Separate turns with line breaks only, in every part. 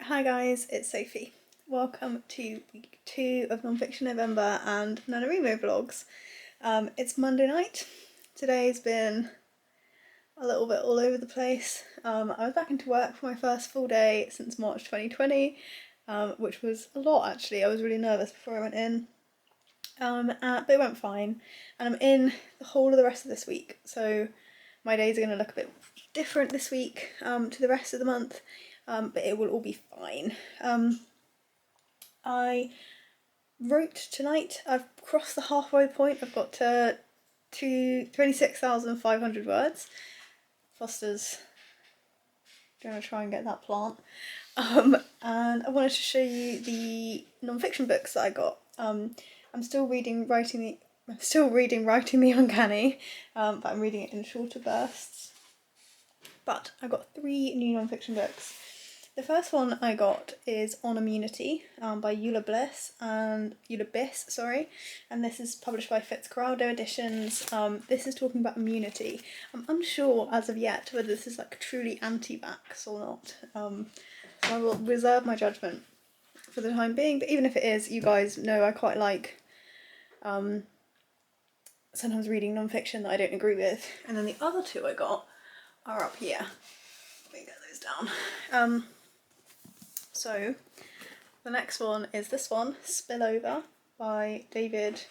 Hi guys, it's Sophie. Welcome to week 2 of Nonfiction November and NaNoWriMo vlogs. It's Monday night. Today's been a little bit all over the place. I was back into work for my first full day since March 2020, which was a lot actually. I was really nervous before I went in, but it went fine. And I'm in the whole of the rest of this week, so my days are going to look a bit different this week to the rest of the month. But it will all be fine. I wrote tonight. I've crossed the halfway point. I've got to 26,500 words. Foster's going to try and get that plant. And I wanted to show you the non-fiction books that I got. I'm still reading Writing the Uncanny, but I'm reading it in shorter bursts. But I got 3 new non-fiction books. The first one I got is On Immunity by Eula Biss, and this is published by Fitzcarraldo Editions. This is talking about immunity. I'm unsure as of yet whether this is like truly anti-vax or not, so I will reserve my judgment for the time being, but even if it is, you guys know I quite like sometimes reading non-fiction that I don't agree with. And then the other 2 I got are up here. Let me get those down. So the next one is this one, Spillover by David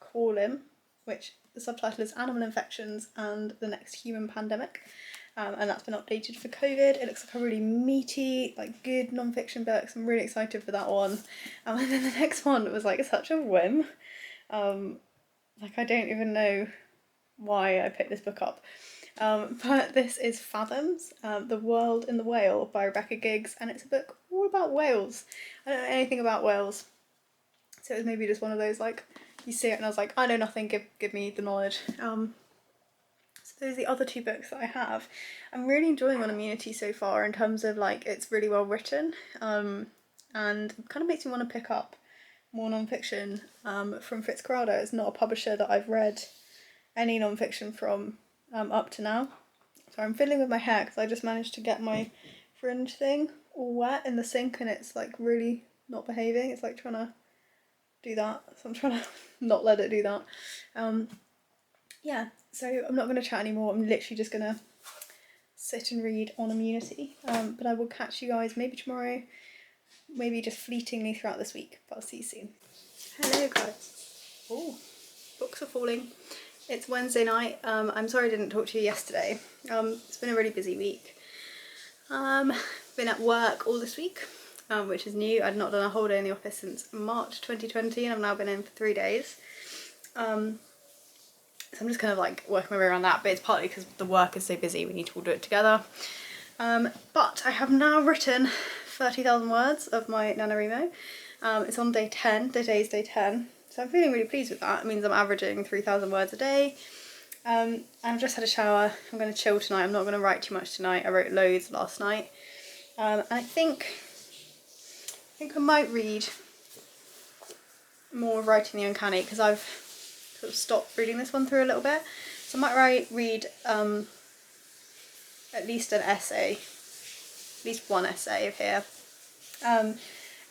Quallim, which the subtitle is Animal Infections and the Next Human Pandemic. And that's been updated for COVID. It looks like a really meaty, like good non-fiction book, so I'm really excited for that one. And then the next one was like such a whim. Like I don't even know why I picked this book up. But this is Fathoms, The World in the Whale by Rebecca Giggs, and it's a book all about whales. I don't know anything about whales, so it was maybe just one of those, like, you see it and I was like, I know nothing, give me the knowledge. So those are the other 2 books that I have. I'm really enjoying On Immunity so far in terms of, like, it's really well written, and kind of makes me want to pick up more non-fiction from Fitzcarraldo. It's not a publisher that I've read any non-fiction from up to now. So I'm fiddling with my hair because I just managed to get my fringe thing all wet in the sink and it's like really not behaving. It's like trying to do that, so I'm trying to not let it do that. Yeah, so I'm not going to chat anymore. I'm literally just going to sit and read On Immunity, but I will catch you guys maybe tomorrow, maybe just fleetingly throughout this week, but I'll see you soon. Hello guys. Oh, books are falling. It's Wednesday night. I'm sorry I didn't talk to you yesterday. It's been a really busy week. Been at work all this week, which is new. I'd not done a whole day in the office since March 2020 and I've now been in for 3 days. So I'm just kind of like working my way around that, but it's partly because the work is so busy, we need to all do it together. But I have now written 30,000 words of my NaNoWriMo. It's on day 10, today's day 10. So I'm feeling really pleased with that. It means I'm averaging 3,000 words a day. And I've just had a shower. I'm going to chill tonight. I'm not going to write too much tonight. I wrote loads last night. And I think I might read more of Writing the Uncanny because I've sort of stopped reading this one through a little bit. So I might read at least an essay, at least one essay of here.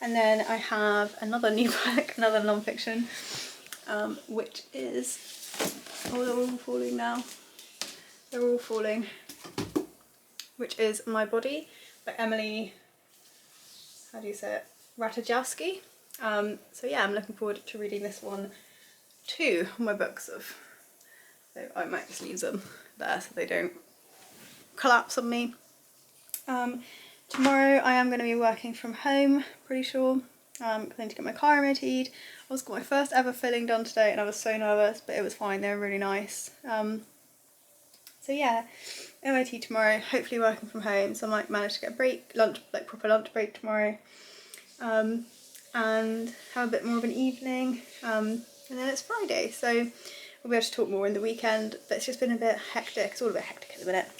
And then I have another new book, another non-fiction, which is, oh, they're all falling now. They're all falling. Which is My Body by Emily, how do you say it? Ratajkowski. So yeah, I'm looking forward to reading this one too. My books of, so I might just leave them there so they don't collapse on me. Tomorrow I am going to be working from home, pretty sure. I'm going to get my car MOT'd. I was got my first ever filling done today and I was so nervous, but it was fine, they were really nice. So yeah, MOT tomorrow, hopefully working from home, so I might manage to get a break, proper lunch break tomorrow, and have a bit more of an evening, and then it's Friday, so we'll be able to talk more in the weekend, but it's just been a bit hectic. It's all a bit hectic at the minute,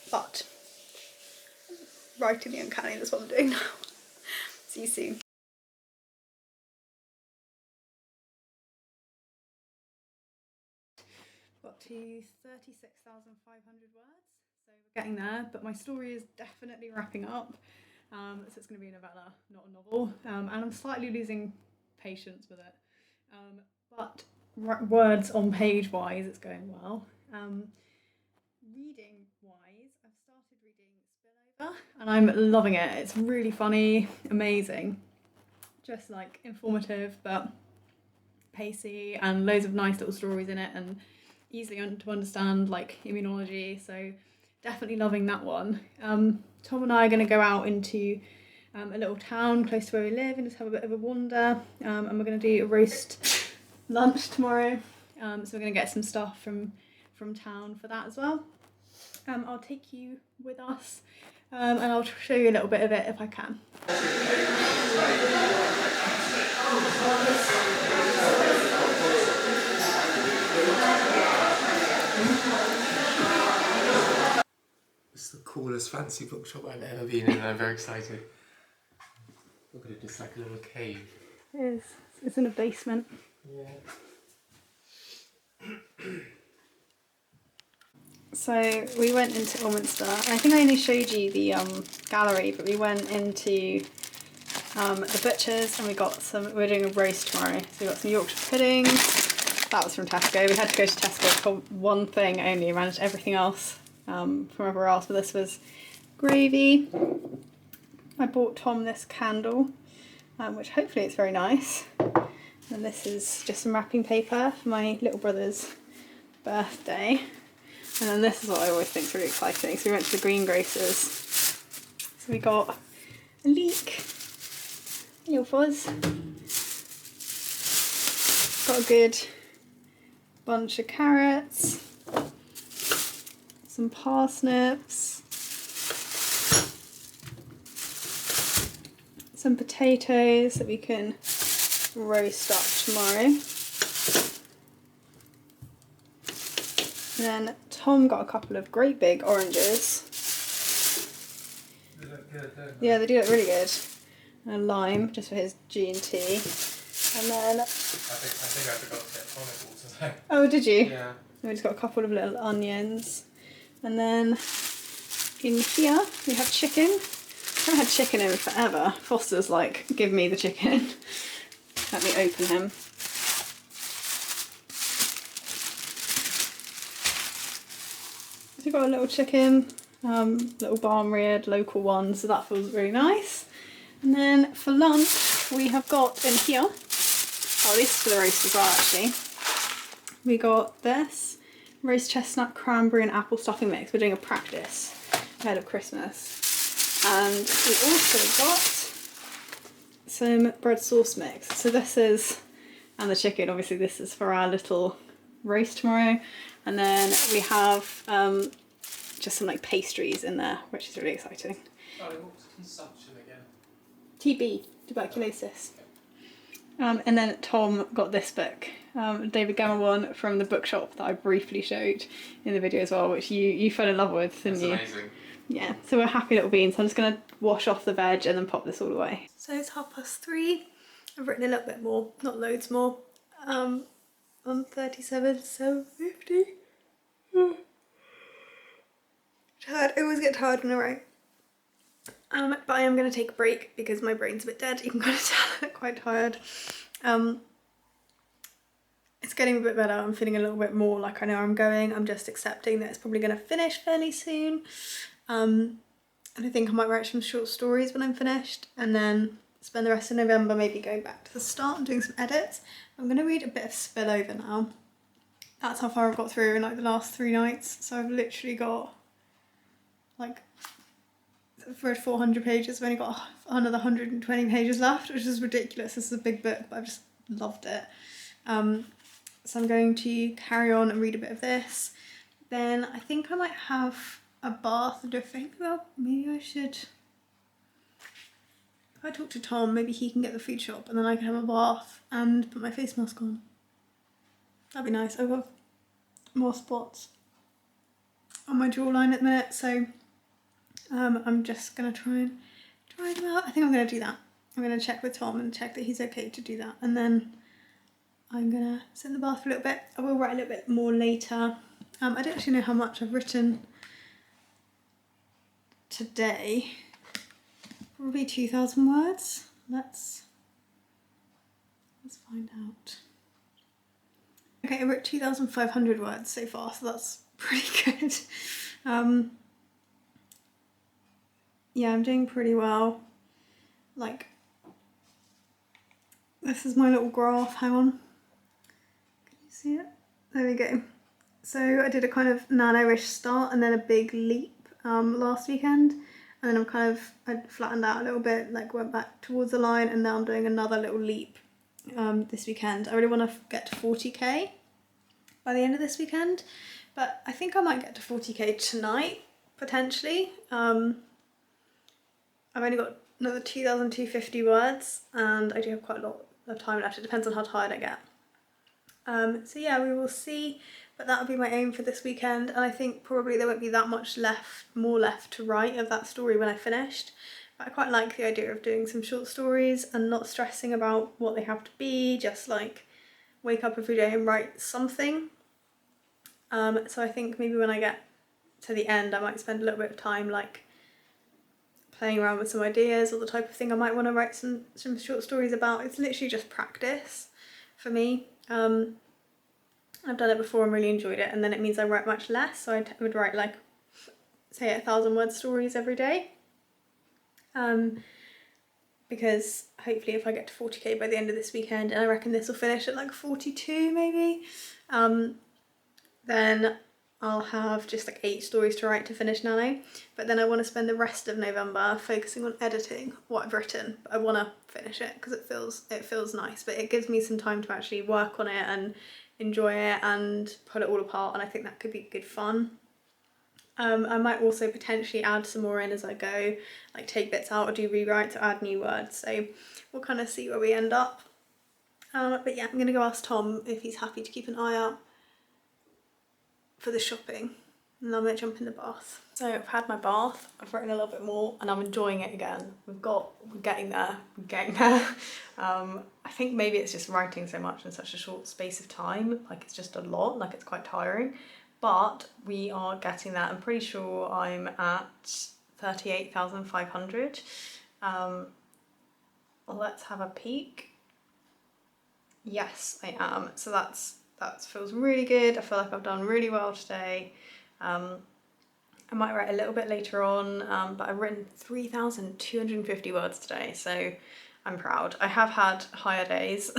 but Writing the Uncanny, that's what I'm doing now. See you soon. Got to 36,500 words, so we're getting there, but my story is definitely wrapping up. So it's going to be a novella, not a novel, and I'm slightly losing patience with it. But words on page wise, it's going well. Reading wise, I've started reading Spillover and I'm loving it. It's really funny, amazing, just like informative but pacey, and loads of nice little stories in it and easily to understand, like immunology. So definitely loving that one. Tom and I are going to go out into a little town close to where we live and just have a bit of a wander, and we're going to do a roast lunch tomorrow, so we're going to get some stuff from town for that as well. I'll take you with us, and I'll show you a little bit of it if I can.
It's the coolest fancy bookshop I've ever been in, and I'm very excited. Look at it, it's like a little cave.
It is. It's in a basement.
Yeah.
So we went into Ilminster. I think I only showed you the gallery, but we went into the butcher's and we got some. We're doing a roast tomorrow, so we got some Yorkshire puddings. That was from Tesco. We had to go to Tesco for one thing only. Managed everything else from everywhere else, but this was gravy. I bought Tom this candle, which hopefully it's very nice. And this is just some wrapping paper for my little brother's birthday. And then this is what I always think is really exciting. So we went to the greengrocers. So we got a leek, a little fuzz. Got a good bunch of carrots, some parsnips, some potatoes that we can roast up tomorrow. And then Tom got a couple of great big oranges.
They look good, don't
Yeah, they do look really good. And a lime, just for his G&T. And then...
I think I forgot to get tonic water.
Oh, did you?
Yeah.
And we just got a couple of little onions. And then in here we have chicken. I haven't had chicken in forever. Foster's like, give me the chicken. Let me open him. So we've got a little chicken, little barn reared, local one, so that feels really nice. And then for lunch we have got in here, oh, this is for the roast as well actually. We got this roast chestnut, cranberry and apple stuffing mix. We're doing a practice ahead of Christmas. And we also got some bread sauce mix. So this is, and the chicken, obviously this is for our little roast tomorrow. And then we have just some like pastries in there, which is really exciting.
Oh, what's consumption again?
TB, tuberculosis. And then Tom got this book, David Gamma one from the bookshop that I briefly showed in the video as well, which you fell in love with, didn't you?
That's amazing.
Yeah, so we're happy little beans. I'm just going to wash off the veg and then pop this all away. So it's 3:30. I've written a little bit more, not loads more. On 37,750. Tired. I always get tired when I write. But I am going to take a break because my brain's a bit dead. You can kind of tell I'm quite tired. It's getting a bit better. I'm feeling a little bit more like I know where I'm going. I'm just accepting that it's probably going to finish fairly soon. And I think I might write some short stories when I'm finished and then spend the rest of November maybe going back to the start and doing some edits. I'm going to read a bit of Spillover now. That's how far I've got through in like the last 3 nights. So I've literally got like, I've read 400 pages. I've only got another 120 pages left, which is ridiculous. This is a big book, but I've just loved it. So I'm going to carry on and read a bit of this. Then I think I might have a bath and do a think about maybe I should, if I talk to Tom, maybe he can get the food shop and then I can have a bath and put my face mask on. That'd be nice. I've got more spots on my jawline at the minute, so I'm just gonna try and dry them out. I think I'm gonna do that. I'm gonna check with Tom and check that he's okay to do that, and then I'm gonna sit in the bath for a little bit. I will write a little bit more later. I don't actually know how much I've written today. Probably 2,000 words. Let's find out. Okay, I wrote 2,500 words so far, so that's pretty good. Yeah, I'm doing pretty well. Like, this is my little graph, hang on. Can you see it? There we go. So I did a kind of nano-ish start and then a big leap last weekend. And then I flattened out a little bit, like went back towards the line, and now I'm doing another little leap this weekend. I really want to get to 40k by the end of this weekend, but I think I might get to 40k tonight, potentially. I've only got another 2,250 words, and I do have quite a lot of time left. It depends on how tired I get. So yeah, we will see, but that would be my aim for this weekend, and I think probably there won't be that much more left to write of that story when I finished. But I quite like the idea of doing some short stories and not stressing about what they have to be, just like wake up every day and write something. So I think maybe when I get to the end I might spend a little bit of time like playing around with some ideas or the type of thing I might want to write some short stories about. It's literally just practice for me. I've done it before and really enjoyed it, and then it means I write much less, so I would write like, say, 1,000 word stories every day. Because hopefully if I get to 40k by the end of this weekend, and I reckon this will finish at like 42 maybe, then I'll have just like 8 stories to write to finish Nano. But then I want to spend the rest of November focusing on editing what I've written. But I want to finish it because it feels nice, but it gives me some time to actually work on it and enjoy it and put it all apart, and I think that could be good fun. I might also potentially add some more in as I go, like take bits out or do rewrites or add new words, so we'll kind of see where we end up. But yeah, I'm going to go ask Tom if he's happy to keep an eye out for the shopping, and I'm going to jump in the bath. So I've had my bath, I've written a little bit more, and I'm enjoying it again. We're getting there. I think maybe it's just writing so much in such a short space of time, like it's just a lot, like it's quite tiring, but we are getting there. I'm pretty sure I'm at 38,500. Let's have a peek. Yes, I am. So that feels really good. I feel like I've done really well today. I might write a little bit later on, but I've written 3,250 words today, so I'm proud. I have had higher days,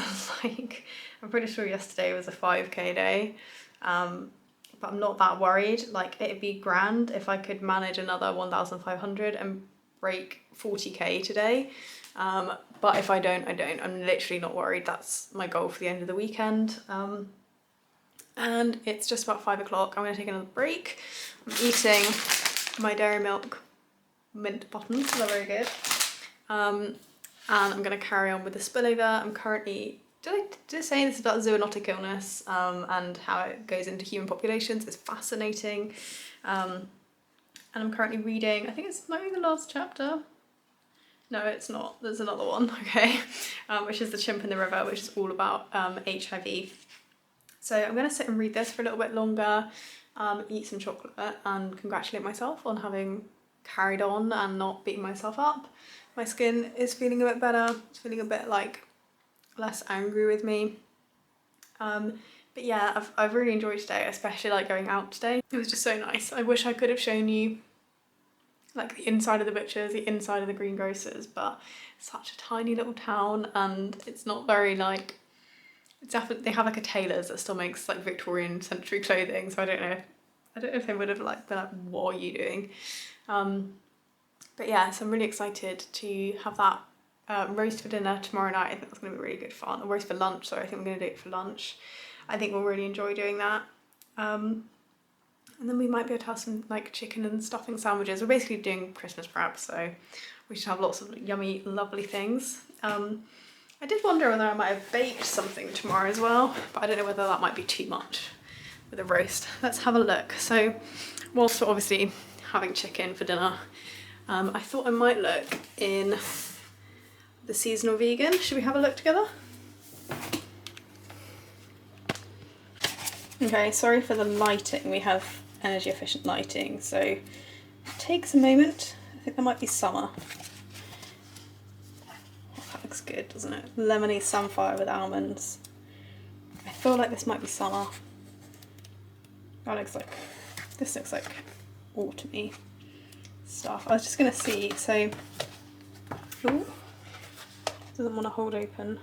like I'm pretty sure yesterday was a 5k day, but I'm not that worried. Like it'd be grand if I could manage another 1,500 and break 40k today, but if I don't, I don't. I'm literally not worried. That's my goal for the end of the weekend. And it's just about 5 o'clock. I'm going to take another break. I'm eating my dairy milk mint buttons, they're very good. And I'm going to carry on with the spillover. I'm currently, did I say this is about zoonotic illness and how it goes into human populations? It's fascinating. And I'm currently reading, I think it's maybe the last chapter. No, it's not. There's another one, okay, which is The Chimp in the River, which is all about HIV. So I'm going to sit and read this for a little bit longer, eat some chocolate and congratulate myself on having carried on and not beating myself up. My skin is feeling a bit better. It's feeling a bit like less angry with me. But yeah, I've really enjoyed today, especially like going out today. It was just so nice. I wish I could have shown you like the inside of the butchers, the inside of the greengrocers, but it's such a tiny little town and it's not very like, it's definitely, they have like a tailor's that still makes like Victorian century clothing, so I don't know if they would have like been like, what are you doing? But yeah, so I'm really excited to have that roast for dinner tomorrow night. I think that's going to be really good fun. Or roast for lunch, sorry, I think we're going to do it for lunch. I think we'll really enjoy doing that. And then we might be able to have some like chicken and stuffing sandwiches. We're basically doing Christmas prep, so we should have lots of yummy, lovely things. I did wonder whether I might have baked something tomorrow as well, but I don't know whether that might be too much with a roast. Let's have a look. So whilst we're obviously having chicken for dinner, I thought I might look in the seasonal vegan. Should we have a look together? Okay, sorry for the lighting. We have energy efficient lighting, so it takes a moment. I think there might be summer. looks good, doesn't it? Lemony samphire with almonds. I feel like this might be summer. This looks like autumny stuff. I was just gonna see, so, ooh, doesn't want to hold open.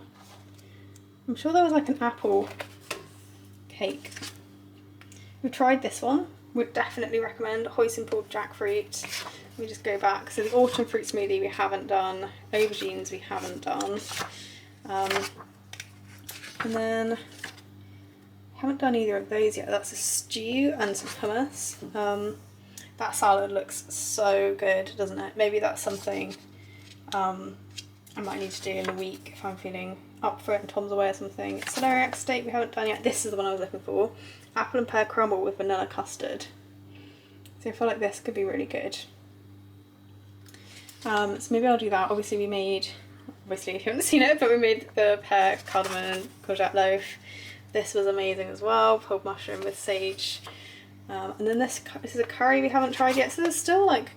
I'm sure there was like an apple cake. We've tried this one. Would definitely recommend hoisin pulled jackfruit. Let me just go back. So the autumn fruit smoothie we haven't done. Aubergines we haven't done. And then haven't done either of those yet. That's a stew and some hummus. That salad looks so good, doesn't it? Maybe that's something I might need to do in a week if I'm feeling up for it and Tom's away or something. Celeriac steak we haven't done yet. This is the one I was looking for. Apple and pear crumble with vanilla custard. So I feel like this could be really good. So maybe I'll do that. Obviously if you haven't seen it, but we made the pear, cardamom and courgette loaf. This was amazing as well. Pulled mushroom with sage. And then this is a curry we haven't tried yet. So there's still like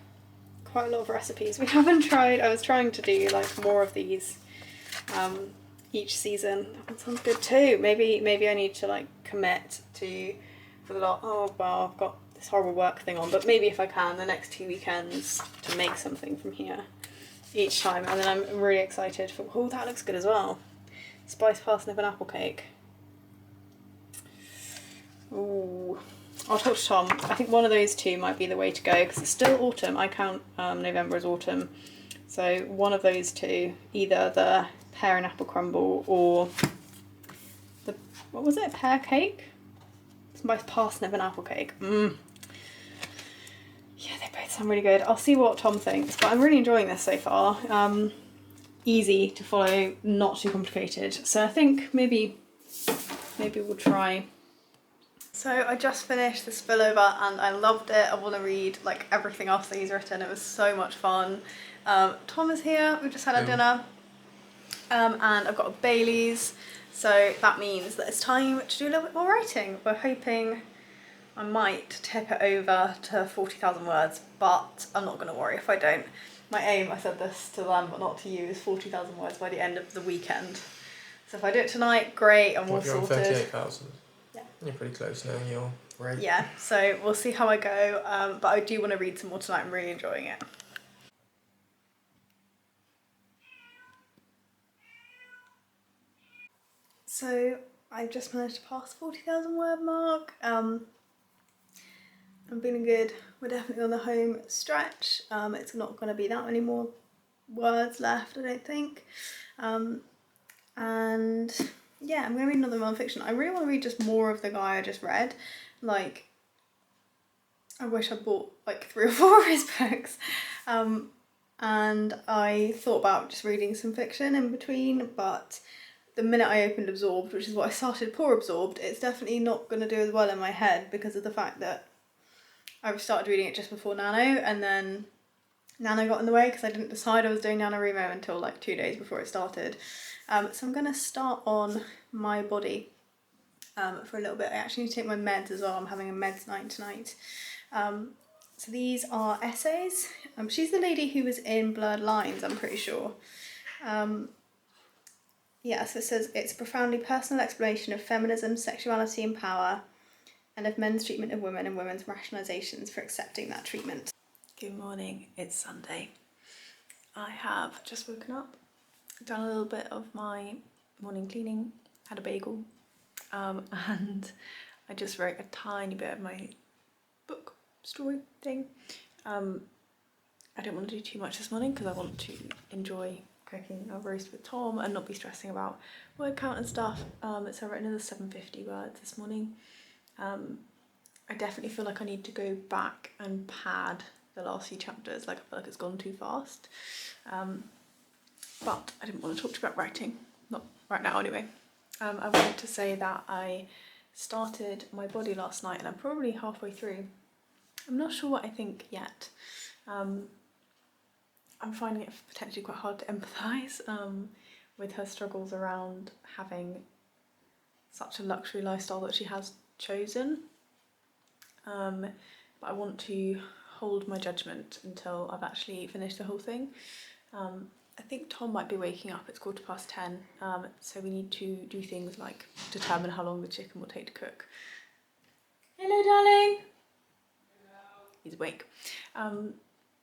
quite a lot of recipes we haven't tried. I was trying to do like more of these each season. That one sounds good too. Maybe I need to like commit to for the lot. Oh well, I've got this horrible work thing on, but maybe if I can the next 2 weekends to make something from here each time. And then I'm really excited for, oh, that looks good as well. Spiced parsnip and apple cake. Ooh, I'll talk to Tom. I think one of those two might be the way to go because it's still autumn. I count November as autumn. So one of those two, either the pear and apple crumble or the, what was it, pear cake? Spiced parsnip and apple cake. Yeah, they both sound really good. I'll see what Tom thinks, but I'm really enjoying this so far. Easy to follow, not too complicated. So I think maybe we'll try. So I just finished the spillover and I loved it. I want to read like everything else that he's written. It was so much fun. Tom is here. We've just had our dinner. And I've got a Bailey's. So that means that it's time to do a little bit more writing. We're hoping I might tip it over to 40,000 words, but I'm not going to worry if I don't. My aim, I said this to them but not to you, is 40,000 words by the end of the weekend. So if I do it tonight, great, and we'll sorted.
38,000.
Yeah.
You're pretty close now, you're great.
Yeah, so we'll see how I go, but I do want to read some more tonight. I'm really enjoying it. So I've just managed to pass the 40,000 word mark. I'm feeling good. We're definitely on the home stretch. It's not going to be that many more words left, I don't think. And yeah, I'm going to read another non-fiction. I really want to read just more of the guy I just read. Like, I wish I bought like 3 or 4 of his books. And I thought about just reading some fiction in between, but the minute I opened Absorbed, which is what I started Poor Absorbed, it's definitely not going to do as well in my head because of the fact that I started reading it just before Nano, and then Nano got in the way because I didn't decide I was doing NaNoWriMo until like 2 days before it started. So I'm going to start on My Body for a little bit. I actually need to take my meds as well. I'm having a meds night tonight. So these are essays. She's the lady who was in Blurred Lines, I'm pretty sure. Yeah, so it says, it's a profoundly personal exploration of feminism, sexuality and power, and of men's treatment of women and women's rationalisations for accepting that treatment. Good morning, it's Sunday. I have just woken up, done a little bit of my morning cleaning, had a bagel, and I just wrote a tiny bit of my book story thing. I didn't want to do too much this morning because I want to enjoy cooking a roast with Tom and not be stressing about word count and stuff. So I wrote another 750 words this morning. I definitely feel like I need to go back and pad the last few chapters. Like, I feel like it's gone too fast. But I didn't want to talk to you about writing, not right now anyway. I wanted to say that I started My Body last night and I'm probably halfway through. I'm not sure what I think yet. I'm finding it potentially quite hard to empathise with her struggles around having such a luxury lifestyle that she has chosen. But I want to hold my judgment until I've actually finished the whole thing. I think Tom might be waking up. It's 10:15. So we need to do things like determine how long the chicken will take to cook. Hello, darling. He's awake.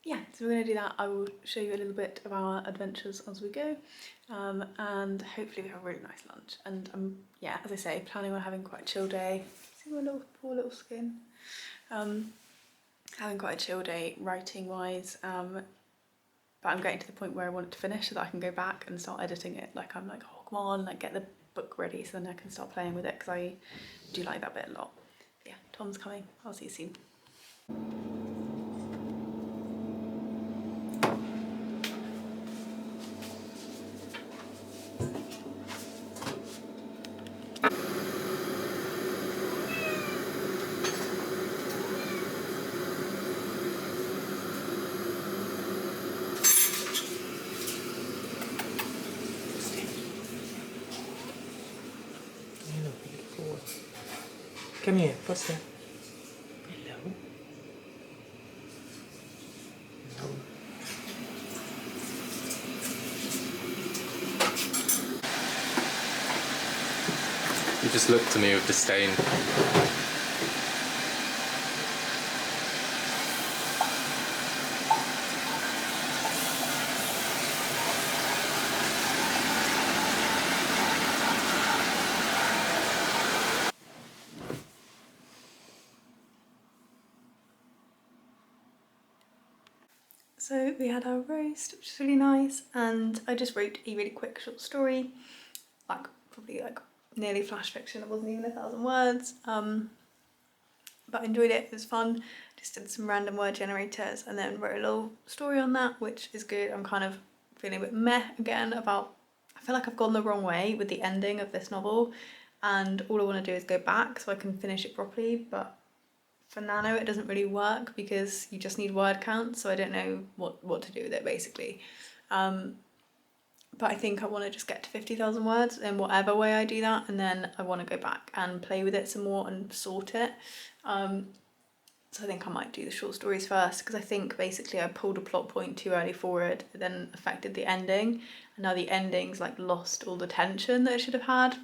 Yeah, so we're going to do that. I will show you a little bit of our adventures as we go, and hopefully we have a really nice lunch. And yeah, as I say, planning on having quite a chill day. See my little poor little skin. Having quite a chill day writing wise, but I'm getting to the point where I want it to finish so that I can go back and start editing it. Like I'm like, oh come on, like get the book ready so then I can start playing with it, because I do like that bit a lot. But yeah, Tom's coming. I'll see you soon.
Come here, what's that? Hello. Hello. You just looked at me with disdain.
So we had our roast, which was really nice, and I just wrote a really quick short story, like probably like nearly flash fiction. It wasn't even 1,000 words, but I enjoyed it. It was fun. Just did some random word generators and then wrote a little story on that, which is good. I'm kind of feeling a bit meh again about, I feel like I've gone the wrong way with the ending of this novel, and all I want to do is go back so I can finish it properly, but for Nano it doesn't really work because you just need word count, so I don't know what to do with it basically. But I think I want to just get to 50,000 words in whatever way I do that, and then I want to go back and play with it some more and sort it. So I think I might do the short stories first, because I think basically I pulled a plot point too early forward, it then affected the ending, and now the ending's like lost all the tension that it should have had.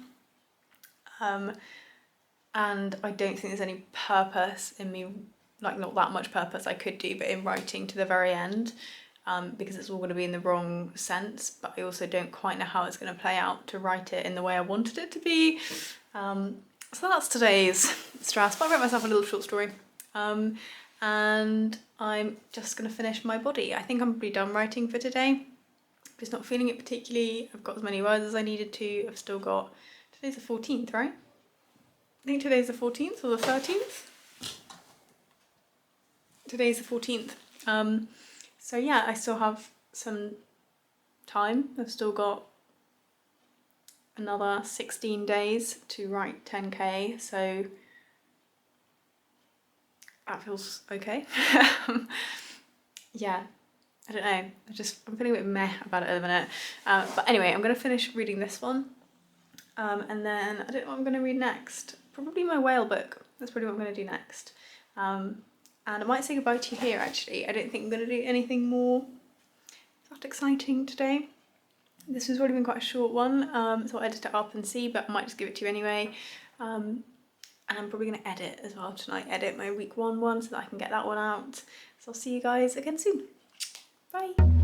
And I don't think there's any purpose in me, like not that much purpose I could do, but in writing to the very end, because it's all going to be in the wrong sense, but I also don't quite know how it's going to play out to write it in the way I wanted it to be. So that's today's stress, but I wrote myself a little short story. And I'm just going to finish my body. I think I'm pretty done writing for today. Just not feeling it particularly. I've got as many words as I needed to. I've still got, today's the 14th, right? I think today's the 14th or the 13th. Today's the 14th. So yeah, I still have some time. I've still got another 16 days to write 10k, so that feels okay. Yeah, I don't know. I'm feeling a bit meh about it at the minute. But anyway, I'm going to finish reading this one. And then I don't know what I'm going to read next. Probably my whale book. That's probably what I'm going to do next. And I might say goodbye to you here actually. I don't think I'm going to do anything more that exciting today. This has already been quite a short one, so I'll edit it up and see, but I might just give it to you anyway. And I'm probably going to edit as well tonight, edit my week 1 one so that I can get that one out. So I'll see you guys again soon. Bye!